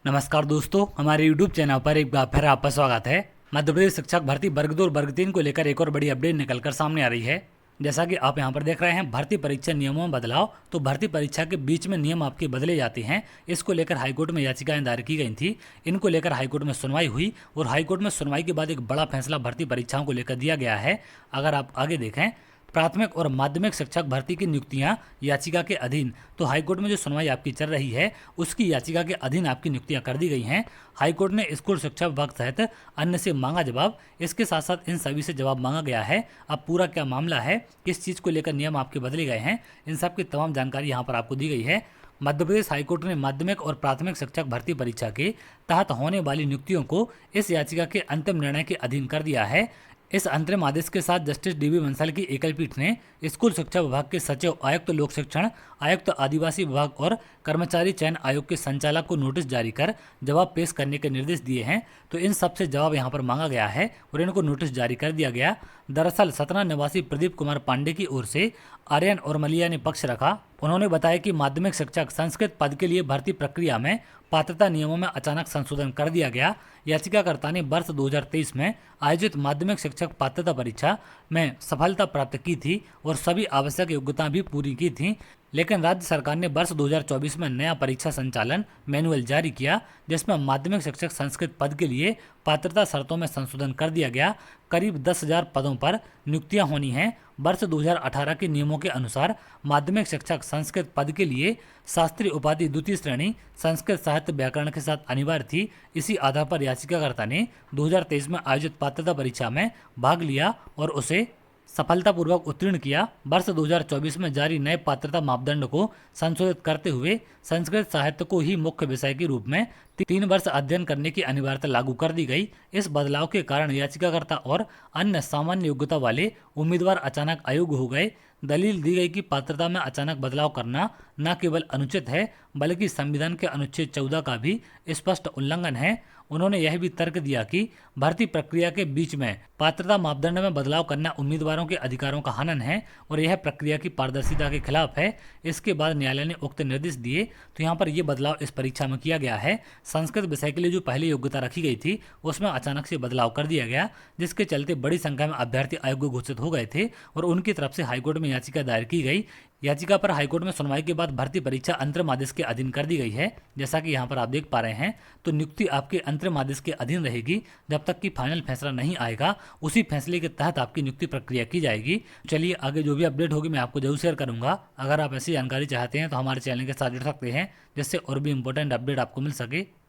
नमस्कार दोस्तों, हमारे YouTube चैनल पर एक बार फिर आपका स्वागत है। मध्य प्रदेश शिक्षक भर्ती वर्ग 2 और वर्ग 3 को लेकर एक और बड़ी अपडेट निकलकर सामने आ रही है। जैसा कि आप यहां पर देख रहे हैं, भर्ती परीक्षा नियमों में बदलाव। तो भर्ती परीक्षा के बीच में नियम आपके बदले जाते हैं। इसको लेकर हाईकोर्ट में याचिकाएं दायर की गई थी। इनको लेकर हाईकोर्ट में सुनवाई हुई और हाईकोर्ट में सुनवाई के बाद एक बड़ा फैसला भर्ती परीक्षाओं को लेकर दिया गया है। अगर आप आगे देखें, प्राथमिक और माध्यमिक शिक्षक भर्ती की नियुक्तियां याचिका के अधीन। तो हाईकोर्ट में जो सुनवाई आपकी चल रही है उसकी याचिका के अधीन आपकी नियुक्तियां कर दी गई हैं। हाईकोर्ट ने स्कूल शिक्षा विभाग सहित अन्य से मांगा जवाब। इसके साथ साथ इन सभी से जवाब मांगा गया है। अब पूरा क्या मामला है, किस चीज़ को लेकर नियम आपके बदले गए हैं, इन सब की तमाम जानकारी यहाँ पर आपको दी गई है। मध्य प्रदेश हाईकोर्ट ने माध्यमिक और प्राथमिक शिक्षक भर्ती परीक्षा के तहत होने वाली नियुक्तियों को इस याचिका के अंतिम निर्णय के अधीन कर दिया है। इस अंतरिम आदेश के साथ जस्टिस डीबी बंसल की एकल पीठ ने स्कूल शिक्षा विभाग के सचिव, आयुक्त लोक शिक्षण, आयुक्त आदिवासी विभाग और कर्मचारी चयन आयोग के संचालक को नोटिस जारी कर जवाब पेश करने के निर्देश दिए हैं। तो इन सब से जवाब यहां पर मांगा गया है और इनको नोटिस जारी कर दिया गया। दरअसल सतना निवासी प्रदीप कुमार पांडे की ओर से आर्यन और मलिया ने पक्ष रखा। उन्होंने बताया कि माध्यमिक शिक्षक संस्कृत पद के लिए भर्ती प्रक्रिया में पात्रता नियमों में अचानक संशोधन कर दिया गया। याचिकाकर्ता ने वर्ष 2023 में आयोजित माध्यमिक शिक्षक पात्रता परीक्षा में सफलता प्राप्त की थी और सभी आवश्यक योग्यताएं भी पूरी की थीं। लेकिन राज्य सरकार ने वर्ष 2024 में नया परीक्षा संचालन मैनुअल जारी किया, जिसमें माध्यमिक शिक्षक संस्कृत पद के लिए पात्रता शर्तों में संशोधन कर दिया गया। करीब 10,000 पदों पर नियुक्तियां होनी हैं। वर्ष 2018 के नियमों के अनुसार माध्यमिक शिक्षक संस्कृत पद के लिए शास्त्री उपाधि द्वितीय श्रेणी संस्कृत साहित्य व्याकरण के साथ अनिवार्य थी। इसी आधार पर याचिकाकर्ता ने 2023 में आयोजित पात्रता परीक्षा में भाग लिया और उसे सफलतापूर्वक उत्तीर्ण किया। वर्ष 2024 में जारी नए पात्रता मापदंड को संशोधित करते हुए संस्कृत साहित्य को ही मुख्य विषय के रूप में 3 वर्ष अध्ययन करने की अनिवार्यता लागू कर दी गई। इस बदलाव के कारण याचिकाकर्ता और अन्य सामान्य योग्यता वाले उम्मीदवार अचानक अयोग्य हो गए। दलील दी गई कि पात्रता में अचानक बदलाव करना न केवल अनुचित है बल्कि संविधान के अनुच्छेद 14 का भी स्पष्ट उल्लंघन है। उन्होंने यह भी तर्क दिया कि भर्ती प्रक्रिया के बीच में पात्रता मापदंड में बदलाव करना उम्मीदवारों के अधिकारों का हनन है और यह प्रक्रिया की पारदर्शिता के खिलाफ है। इसके बाद न्यायालय ने उक्त निर्देश दिए। तो यहाँ पर यह बदलाव इस परीक्षा में किया गया है। संस्कृत विषय के लिए जो पहली योग्यता रखी गई थी उसमें अचानक से बदलाव कर दिया गया, जिसके चलते बड़ी संख्या में अभ्यर्थी अयोग्य घोषित हो गए थे और उनकी तरफ से हाईकोर्ट में याचिका दायर की गई। याचिका पर हाईकोर्ट में सुनवाई के बाद भर्ती परीक्षा अंतरिम आदेश के अधीन कर दी गई है। जैसा कि यहाँ पर आप देख पा रहे हैं, तो नियुक्ति आपके अंतरिम आदेश के अधीन रहेगी जब तक कि फाइनल फैसला नहीं आएगा। उसी फैसले के तहत आपकी नियुक्ति प्रक्रिया की जाएगी। चलिए आगे जो भी अपडेट होगी मैं आपको जरूर शेयर करूंगा। अगर आप ऐसी जानकारी चाहते हैं तो हमारे चैनल के साथ जुड़ सकते हैं, जिससे और भी इंपॉर्टेंट अपडेट आपको मिल सके।